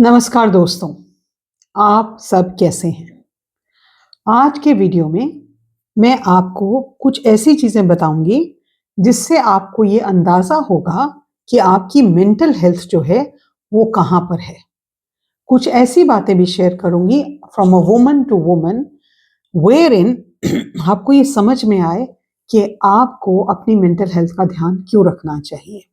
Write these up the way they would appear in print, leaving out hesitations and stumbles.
नमस्कार दोस्तों, आप सब कैसे हैं? आज के वीडियो में मैं आपको कुछ ऐसी चीज़ें बताऊँगी, जिससे आपको ये अंदाज़ा होगा कि आपकी मेंटल हेल्थ जो है, वो कहाँ पर है। कुछ ऐसी बातें भी शेयर करूँगी from a woman to woman, wherein आपको ये समझ में आए कि आपको अपनी मेंटल हेल्थ का ध्यान क्यों रखना चाहिए।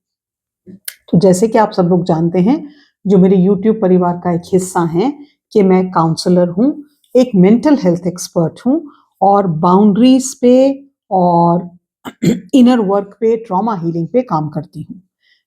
तो जैसे कि आप सब लोग जानते हैं, जो मेरे यूट्यूब परिवार का एक हिस्सा हैं, कि मैं काउंसलर हूँ, एक मेंटल हेल्थ एक्सपर्ट हूँ और बाउंड्रीज पे और इनर वर्क पे, ट्रॉमा हीलिंग पे काम करती हूँ।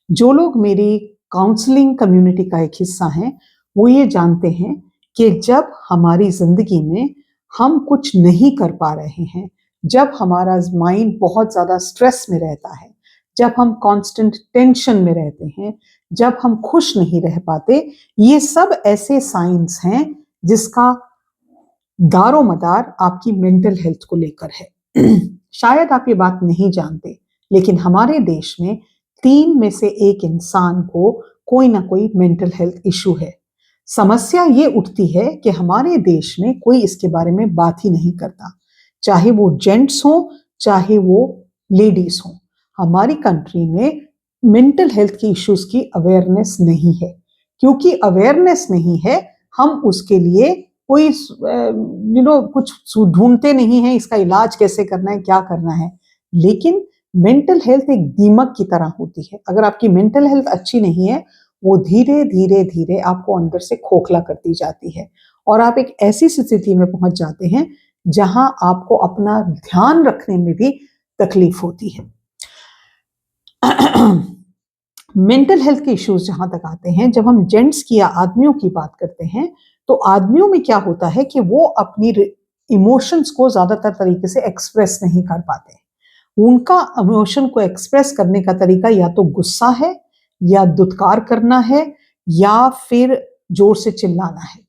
जो लोग मेरी काउंसलिंग कम्युनिटी का एक हिस्सा हैं, वो ये जानते हैं कि जब हमारी ज़िंदगी में हम कुछ नहीं कर पा रहे हैं, जब हमारा माइंड बहुत ज़्यादा स्ट्रेस में रहता है, जब हम कांस्टेंट टेंशन में रहते हैं, जब हम खुश नहीं रह पाते, ये सब ऐसे साइंस हैं जिसका दारोमदार आपकी मेंटल हेल्थ को लेकर है। शायद आप ये बात नहीं जानते, लेकिन हमारे देश में 3 में से 1 इंसान को कोई ना कोई मेंटल हेल्थ इश्यू है। समस्या ये उठती है कि हमारे देश में कोई इसके बारे में बात ही नहीं करता, चाहे वो जेंट्स हों, चाहे वो लेडीज हों। हमारी कंट्री में मेंटल हेल्थ की इश्यूज की अवेयरनेस नहीं है। क्योंकि अवेयरनेस नहीं है, हम उसके लिए कोई कुछ ढूंढते नहीं है, इसका इलाज कैसे करना है, क्या करना है। लेकिन मेंटल हेल्थ एक दीमक की तरह होती है। अगर आपकी मेंटल हेल्थ अच्छी नहीं है, वो धीरे धीरे धीरे आपको अंदर से खोखला करती जाती है और आप एक ऐसी स्थिति में पहुंच जाते हैं जहां आपको अपना ध्यान रखने में भी तकलीफ होती है। मेंटल हेल्थ के इश्यूज जहां तक आते हैं, जब हम जेंट्स की या आदमियों की बात करते हैं, तो आदमियों में क्या होता है कि वो अपनी इमोशंस को ज्यादातर तरीके से एक्सप्रेस नहीं कर पाते। उनका इमोशन को एक्सप्रेस करने का तरीका या तो गुस्सा है, या दुत्कार करना है, या फिर जोर से चिल्लाना है।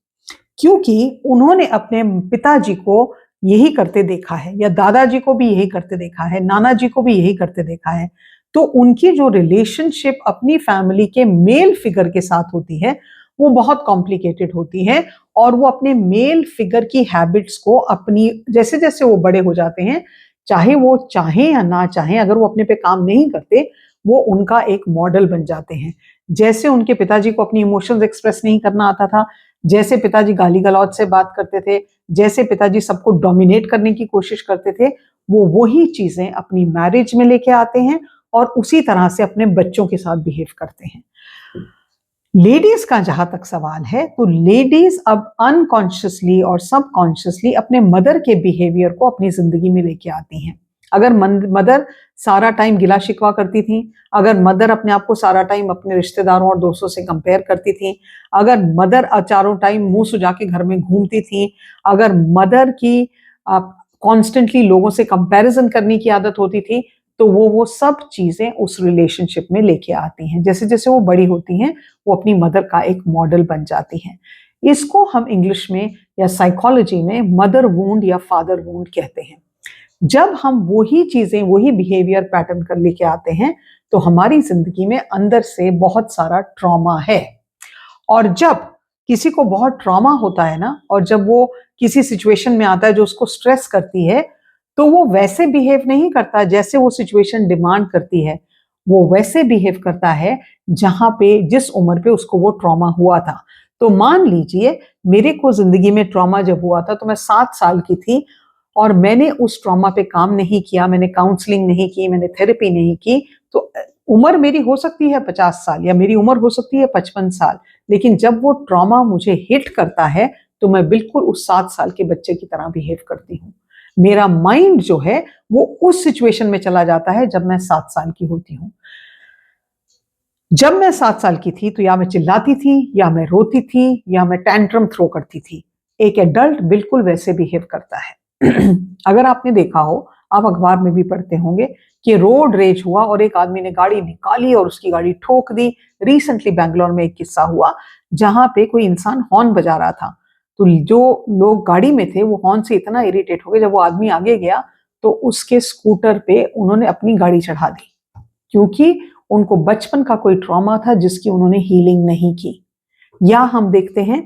क्योंकि उन्होंने अपने पिताजी को यही करते देखा है, या दादाजी को भी यही करते देखा है, नाना जी को भी यही करते देखा है। तो उनकी जो रिलेशनशिप अपनी फैमिली के मेल फिगर के साथ होती है, वो बहुत कॉम्प्लिकेटेड होती है और वो अपने मेल फिगर की हैबिट्स को अपनी, जैसे जैसे वो बड़े हो जाते हैं, चाहे वो चाहें या ना चाहें, अगर वो अपने पे काम नहीं करते, वो उनका एक मॉडल बन जाते हैं। जैसे उनके पिताजी को अपनी इमोशंस एक्सप्रेस नहीं करना आता था, जैसे पिताजी गाली गलौज से बात करते थे, जैसे पिताजी सबको डोमिनेट करने की कोशिश करते थे, वो वही चीजें अपनी मैरिज में लेके आते हैं और उसी तरह से अपने बच्चों के साथ बिहेव करते हैं। लेडीज का जहां तक सवाल है, तो लेडीज अब अनकॉन्शियसली और सबकॉन्शियसली अपने मदर के बिहेवियर को अपनी जिंदगी में लेके आती हैं। अगर मदर सारा टाइम गिला शिकवा करती थी, अगर मदर अपने आप को सारा टाइम अपने रिश्तेदारों और दोस्तों से कंपेयर करती थी, अगर मदर चारों टाइम मुंह सुजा के घर में घूमती थी, अगर मदर की कॉन्स्टेंटली लोगों से कंपैरिजन करने की आदत होती थी, तो वो सब चीजें उस रिलेशनशिप में लेके आती हैं। जैसे जैसे वो बड़ी होती हैं, वो अपनी मदर का एक मॉडल बन जाती हैं। इसको हम इंग्लिश में या साइकोलॉजी में मदर वुंड या फादर वुंड कहते हैं। जब हम वही चीजें, वही बिहेवियर पैटर्न कर लेके आते हैं, तो हमारी जिंदगी में अंदर से बहुत सारा ट्रॉमा है। और जब किसी को बहुत ट्रॉमा होता है ना, और जब वो किसी सिचुएशन में आता है जो उसको स्ट्रेस करती है, तो वो वैसे बिहेव नहीं करता जैसे वो सिचुएशन डिमांड करती है। वो वैसे बिहेव करता है जहां पे, जिस उम्र पे उसको वो ट्रॉमा हुआ था। तो मान लीजिए, मेरे को जिंदगी में ट्रॉमा जब हुआ था, तो मैं 7 साल की थी और मैंने उस ट्रॉमा पे काम नहीं किया, मैंने काउंसलिंग नहीं की, मैंने थेरेपी नहीं की। तो उम्र मेरी हो सकती है 50 साल, या मेरी उम्र हो सकती है 55 साल, लेकिन जब वो ट्रॉमा मुझे हिट करता है, तो मैं बिल्कुल उस 7 साल के बच्चे की तरह बिहेव करती हूँ। मेरा माइंड जो है, वो उस सिचुएशन में चला जाता है जब मैं 7 साल की होती हूँ। जब मैं 7 साल की थी, तो या मैं चिल्लाती थी, या मैं रोती थी, या मैं टैंट्रम थ्रो करती थी। एक एडल्ट बिल्कुल वैसे बिहेव करता है। अगर आपने देखा हो, आप अखबार में भी पढ़ते होंगे कि रोड रेज हुआ और एक आदमी ने गाड़ी निकाली और उसकी गाड़ी ठोक दी। रिसेंटली बैंगलोर में एक किस्सा हुआ जहां पे कोई इंसान हॉर्न बजा रहा था, तो जो लोग गाड़ी में थे, वो हॉर्न से इतना इरिटेट हो गए, जब वो आदमी आगे गया तो उसके स्कूटर पे उन्होंने अपनी गाड़ी चढ़ा दी, क्योंकि उनको बचपन का कोई ट्रॉमा था जिसकी उन्होंने हीलिंग नहीं की। या हम देखते हैं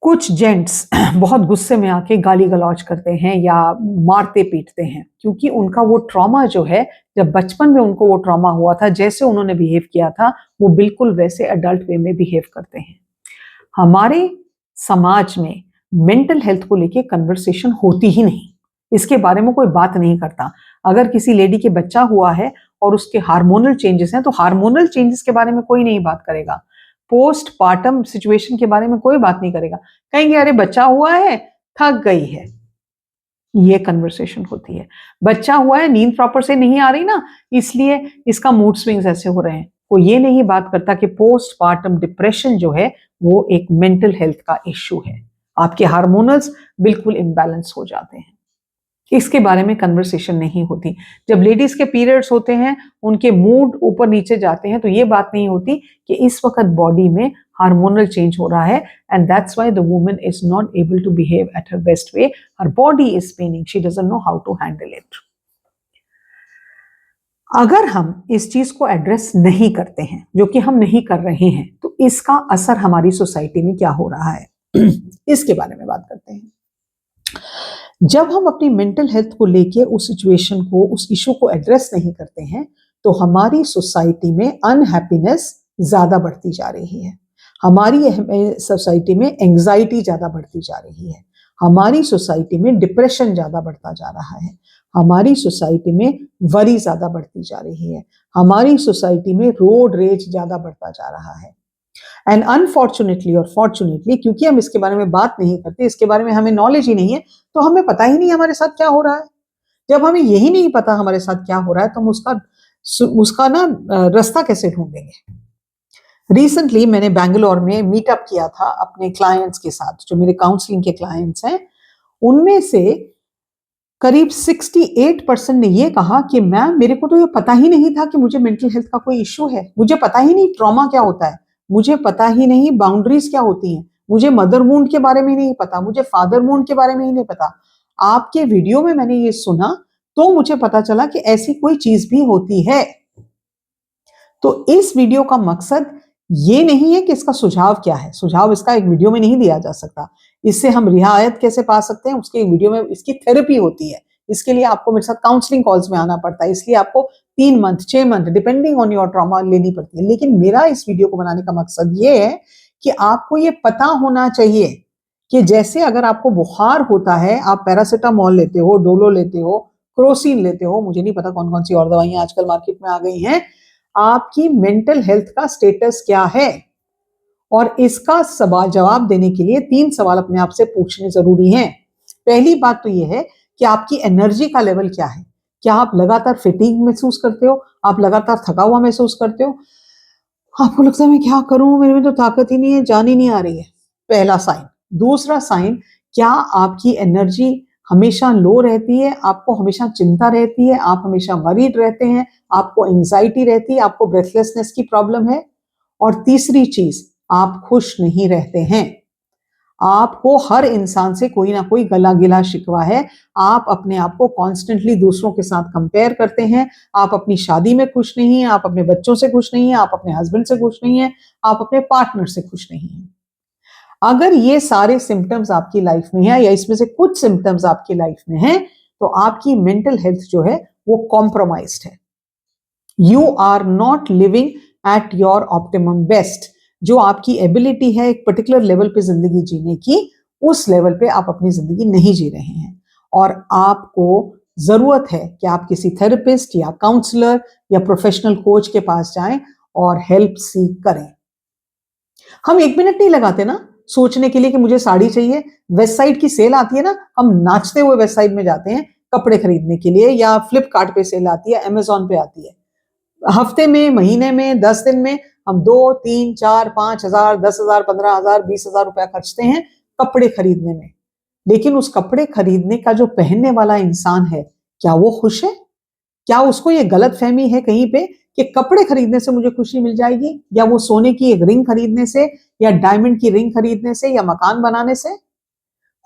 कुछ जेंट्स बहुत गुस्से में आके गाली गलौज करते हैं या मारते पीटते हैं, क्योंकि उनका वो ट्रॉमा जो है, जब बचपन में उनको वो ट्रॉमा हुआ था, जैसे उन्होंने बिहेव किया था वो बिल्कुल वैसे अडल्ट वे में बिहेव करते हैं। हमारे समाज में मेंटल हेल्थ को लेके कन्वर्सेशन होती ही नहीं, इसके बारे में कोई बात नहीं करता। अगर किसी लेडी के बच्चा हुआ है और उसके हार्मोनल चेंजेस हैं तो हार्मोनल चेंजेस के बारे में कोई नहीं बात करेगा, पोस्ट पार्टम सिचुएशन के बारे में कोई बात नहीं करेगा, कहेंगे अरे बच्चा हुआ है, थक गई है, ये कन्वर्सेशन होती है। बच्चा हुआ है, नींद प्रॉपर से नहीं आ रही ना, इसलिए इसका मूड स्विंग्स ऐसे हो रहे हैं। कोई ये नहीं बात करता कि पोस्ट पार्टम डिप्रेशन जो है वो एक मेंटल हेल्थ का इश्यू है, आपके हार्मोनल्स बिल्कुल इम्बैलेंस हो जाते हैं, इसके बारे में कन्वर्सेशन नहीं होती। जब लेडीज के पीरियड्स होते हैं, उनके मूड ऊपर नीचे जाते हैं, तो ये बात नहीं होती कि इस वक्त बॉडी में हार्मोनल चेंज हो रहा है, and that's why the woman is not able to behave at her best way, her body is paining, she doesn't know how to handle it. अगर हम इस चीज को एड्रेस नहीं करते हैं, जो कि हम नहीं कर रहे हैं, तो इसका असर हमारी सोसाइटी में क्या हो रहा है इसके बारे में बात करते हैं। जब हम अपनी मेंटल हेल्थ को लेके उस सिचुएशन को, उस इशू को एड्रेस नहीं करते हैं, तो हमारी सोसाइटी में अनहैप्पीनेस ज्यादा बढ़ती जा रही है, हमारी सोसाइटी में एंजाइटी ज्यादा बढ़ती जा रही है, हमारी सोसाइटी में डिप्रेशन ज्यादा बढ़ता जा रहा है, हमारी सोसाइटी में वरी ज्यादा बढ़ती जा रही है, हमारी सोसाइटी में रोड रेज ज्यादा बढ़ता जा रहा है। एंड अनफॉर्चुनेटली और फॉर्चुनेटली, क्योंकि हम इसके बारे में बात नहीं करते, इसके बारे में हमें नॉलेज ही नहीं है, तो हमें पता ही नहीं हमारे साथ क्या हो रहा है। जब हमें यही नहीं पता हमारे साथ क्या हो रहा है, तो हम उसका ना रास्ता कैसे ढूंढेंगे। रिसेंटली मैंने बैंगलोर में मीटअप किया था अपने क्लाइंट्स के साथ, जो मेरे काउंसलिंग के क्लाइंट्स हैं, उनमें से करीब 68% ने ये कहा कि मैम मेरे को तो ये पता ही नहीं था कि मुझे मेंटल हेल्थ का कोई इश्यू है, मुझे पता ही नहीं ट्रॉमा क्या होता है, मुझे पता ही नहीं बाउंड्रीज क्या होती हैं, मुझे मदर वुंड के बारे में नहीं पता, मुझे फादर वुंड के बारे में ही नहीं पता। आपके वीडियो में मैंने ये सुना तो मुझे पता चला कि ऐसी कोई चीज भी होती है। तो इस वीडियो का मकसद ये नहीं है कि इसका सुझाव क्या है, सुझाव इसका एक वीडियो में नहीं दिया जा सकता, इससे हम रियायत कैसे पा सकते हैं उसके वीडियो में इसकी थेरेपी होती है, इसके लिए आपको मेरे साथ काउंसलिंग कॉल्स में आना पड़ता है, इसलिए आपको 3 month 6 month depending on your trauma लेनी पड़ती है। लेकिन मेरा इस वीडियो को बनाने का मकसद ये है कि आपको ये पता होना चाहिए कि जैसे अगर आपको बुखार होता है, आप पैरासिटामोल लेते हो, डोलो लेते हो, क्रोसिन लेते हो, मुझे नहीं पता कौन कौन सी और दवाइयां आजकल मार्केट में आ गई हैं, आपकी मेंटल हेल्थ का स्टेटस क्या है, और इसका सवाल जवाब देने के लिए 3 सवाल अपने आप से पूछने जरूरी हैं। पहली बात तो यह है कि आपकी एनर्जी का लेवल क्या है, क्या आप लगातार फिटिंग महसूस करते हो, आप लगातार थका हुआ महसूस करते हो, आपको लगता है मैं क्या करूं, मेरे में तो ताकत ही नहीं है, जान ही नहीं आ रही है, पहला साइन। दूसरा साइन, क्या आपकी एनर्जी हमेशा लो रहती है, आपको हमेशा चिंता रहती है, आप हमेशा वरीड रहते हैं, आपको एंजाइटी रहती है, आपको ब्रेथलेसनेस की प्रॉब्लम है। और तीसरी चीज, आप खुश नहीं रहते हैं, आपको हर इंसान से कोई ना कोई गला गिला शिकवा है, आप अपने आप को कॉन्स्टेंटली दूसरों के साथ कंपेयर करते हैं, आप अपनी शादी में खुश नहीं हैं, आप अपने बच्चों से खुश नहीं हैं, आप अपने हस्बैंड से खुश नहीं हैं, आप अपने पार्टनर से खुश नहीं हैं। अगर ये सारे सिम्टम्स आपकी लाइफ में है या इसमें से कुछ सिम्टम्स आपकी लाइफ में है, तो आपकी मेंटल हेल्थ जो है वो कॉम्प्रोमाइज्ड है, you are not living at your optimum best. जो आपकी एबिलिटी है एक पर्टिकुलर लेवल पे जिंदगी जीने की, उस लेवल पे आप अपनी जिंदगी नहीं जी रहे हैं, और आपको जरूरत है कि आप किसी थेरेपिस्ट या काउंसलर या प्रोफेशनल कोच के पास जाएं और हेल्प सीख करें। हम 1 मिनट नहीं लगाते ना सोचने के लिए कि मुझे साड़ी चाहिए, वेस्ट साइड की सेल आती है ना, हम नाचते हुए वेस्ट साइड में जाते हैं कपड़े खरीदने के लिए, या फ्लिपकार्ट पे सेल आती है, अमेजोन पे आती है, हफ्ते में, महीने में, 10 दिन में हम 2, 3, 4, 5 हजार, 10 हजार, 15 हजार, 20 हजार रुपया खर्चते हैं कपड़े खरीदने में। लेकिन उस कपड़े खरीदने का जो पहनने वाला इंसान है, क्या वो खुश है? क्या उसको ये गलत फहमी है कहीं पे कि कपड़े खरीदने से मुझे खुशी मिल जाएगी, या वो सोने की एक रिंग खरीदने से, या डायमंड की रिंग खरीदने से, या मकान बनाने से?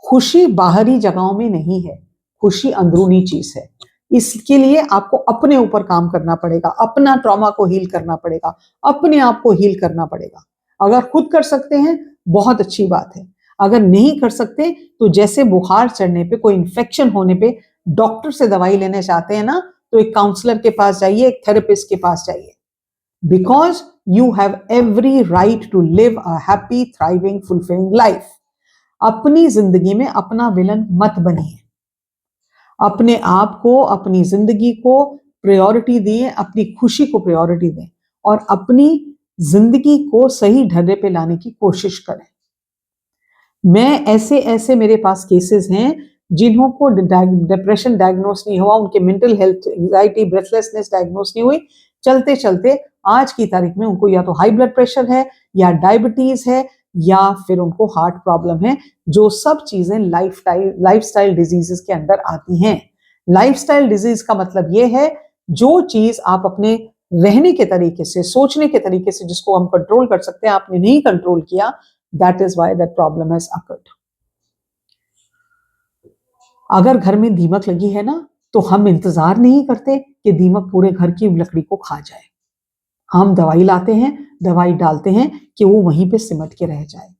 खुशी बाहरी जगहों में नहीं है, खुशी अंदरूनी चीज है। इसके लिए आपको अपने ऊपर काम करना पड़ेगा, अपना ट्रॉमा को हील करना पड़ेगा, अपने आप को हील करना पड़ेगा। अगर खुद कर सकते हैं बहुत अच्छी बात है, अगर नहीं कर सकते तो जैसे बुखार चढ़ने पे, कोई इन्फेक्शन होने पे डॉक्टर से दवाई लेने चाहते हैं ना, तो एक काउंसलर के पास जाइए, एक थेरेपिस्ट के पास जाइए, because you have every right to live a happy, thriving, fulfilling life. अपनी जिंदगी में अपना विलन मत बनिए, अपने आप को, अपनी जिंदगी को प्रायोरिटी दिए, अपनी खुशी को प्रायोरिटी दें और अपनी जिंदगी को सही ढर्रे पे लाने की कोशिश करें। मैं ऐसे ऐसे मेरे पास केसेस हैं जिन्हों को डिप्रेशन डायग्नोस नहीं हुआ, उनके mental health, anxiety, breathlessness diagnose नहीं हुई, चलते चलते आज की तारीख में उनको या तो हाई ब्लड प्रेशर है या डायबिटीज है या फिर उनको हार्ट प्रॉब्लम है, जो सब चीजें लाइफस्टाइल डिजीजेस के अंदर आती हैं। लाइफस्टाइल डिजीज का मतलब ये है जो चीज आप अपने रहने के तरीके से, सोचने के तरीके से जिसको हम कंट्रोल कर सकते हैं, आपने नहीं कंट्रोल किया, that is why that problem has occurred. अगर घर में दीमक लगी है ना, तो हम इंतजार नहीं करते कि दीमक पूरे घर की लकड़ी को खा जाए, हम दवाई लाते हैं, दवाई डालते हैं कि वो वहीं पे सिमट के रह जाए।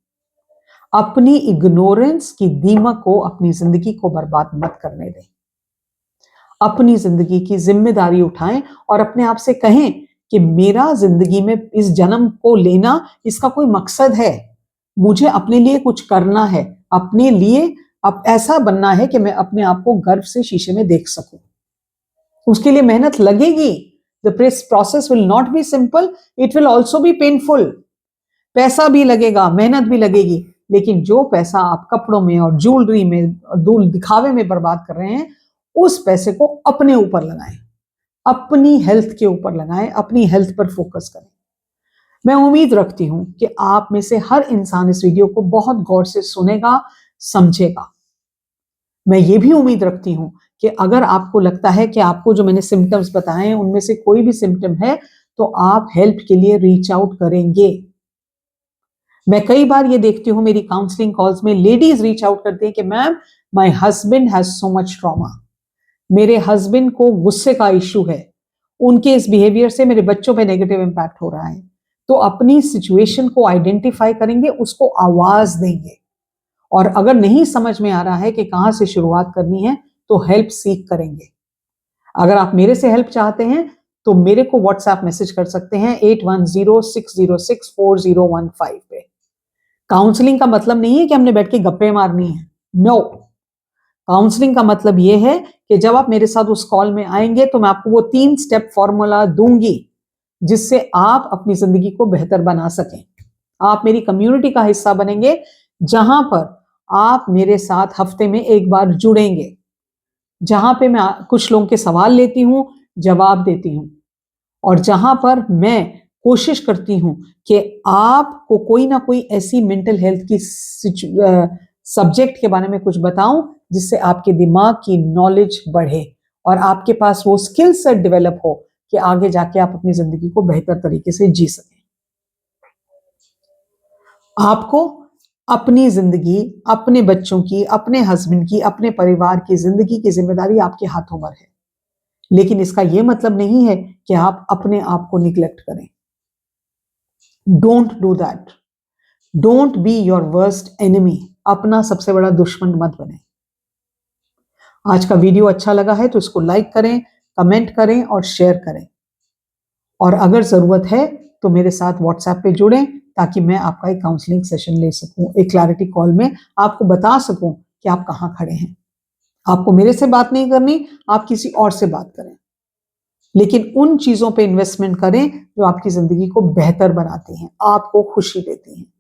अपनी इग्नोरेंस की दीमक को, अपनी जिंदगी को बर्बाद मत करने दें। अपनी जिंदगी की जिम्मेदारी उठाएं और अपने आप से कहें कि मेरा जिंदगी में इस जन्म को लेना, इसका कोई मकसद है, मुझे अपने लिए कुछ करना है, अपने लिए अब ऐसा बनना है कि मैं अपने आप को गर्व से शीशे में देख सकूं। उसके लिए मेहनत लगेगी। The process will not be simple, it will also be painful. पैसा भी लगेगा, मेहनत भी लगेगी, लेकिन जो पैसा आप कपड़ों में और ज्वेलरी में, दिखावे में बर्बाद कर रहे हैं, उस पैसे को अपने ऊपर लगाएं, अपनी हेल्थ के ऊपर लगाएं, अपनी हेल्थ पर फोकस करें। मैं उम्मीद रखती हूं कि आप में से हर इंसान इस वीडियो को बहुत गौर से सुनेगा, समझेगा। मैं ये भी उम्मीद रखती हूं कि अगर आपको लगता है कि आपको जो मैंने सिम्टम्स बताए हैं उनमें से कोई भी सिम्टम है, तो आप हेल्प के लिए रीच आउट करेंगे। मैं कई बार ये देखती हूँ मेरी काउंसलिंग कॉल्स में लेडीज रीच आउट करती हैं कि ma'am, my husband has so much trauma, मेरे हस्बैंड को गुस्से का इश्यू है, उनके इस बिहेवियर से मेरे बच्चों पे नेगेटिव इंपैक्ट हो रहा है। तो अपनी सिचुएशन को आइडेंटिफाई करेंगे, उसको आवाज देंगे, और अगर नहीं समझ में आ रहा है कि कहां से शुरुआत करनी है, तो हेल्प सीख करेंगे। अगर आप मेरे से हेल्प चाहते हैं तो मेरे को व्हाट्सएप मैसेज कर सकते हैं 8106064015 पे। काउंसलिंग का मतलब नहीं है कि हमने बैठ के गप्पे मारनी है, नो। काउंसलिंग का मतलब यह है कि जब आप मेरे साथ उस कॉल में आएंगे तो मैं आपको वो 3 स्टेप फॉर्मूला दूंगी जिससे आप अपनी जिंदगी को बेहतर बना सकें। आप मेरी कम्युनिटी का हिस्सा बनेंगे, जहां पर आप मेरे साथ हफ्ते में एक बार जुड़ेंगे, जहां पे मैं कुछ लोगों के सवाल लेती हूं, जवाब देती हूं, और जहां पर मैं कोशिश करती हूं कि आपको कोई ना कोई ऐसी मेंटल हेल्थ की सब्जेक्ट के बारे में कुछ बताऊं जिससे आपके दिमाग की नॉलेज बढ़े और आपके पास वो स्किल सेट डेवलप हो कि आगे जाके आप अपनी जिंदगी को बेहतर तरीके से जी सकें। आपको अपनी जिंदगी, अपने बच्चों की, अपने हस्बैंड की, अपने परिवार की जिंदगी की जिम्मेदारी आपके हाथों पर है, लेकिन इसका यह मतलब नहीं है कि आप अपने आप को निग्लेक्ट करें। Don't do that. Don't be your worst enemy. अपना सबसे बड़ा दुश्मन मत बने। आज का वीडियो अच्छा लगा है तो इसको लाइक करें, कमेंट करें और शेयर करें, और अगर जरूरत है तो मेरे साथ व्हाट्सएप पे जुड़ें ताकि मैं आपका एक काउंसलिंग सेशन ले सकूं, एक क्लैरिटी कॉल में आपको बता सकूं कि आप कहां खड़े हैं। आपको मेरे से बात नहीं करनी, आप किसी और से बात करें, लेकिन उन चीजों पे इन्वेस्टमेंट करें जो आपकी जिंदगी को बेहतर बनाती हैं, आपको खुशी देती हैं।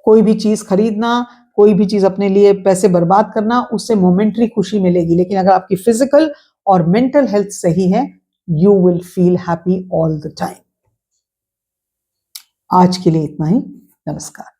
कोई भी चीज खरीदना, कोई भी चीज अपने लिए पैसे बर्बाद करना, उससे मोमेंटरी खुशी मिलेगी, लेकिन अगर आपकी फिजिकल और मेंटल हेल्थ सही है, you will feel happy all the time. आज के लिए इतना ही। नमस्कार।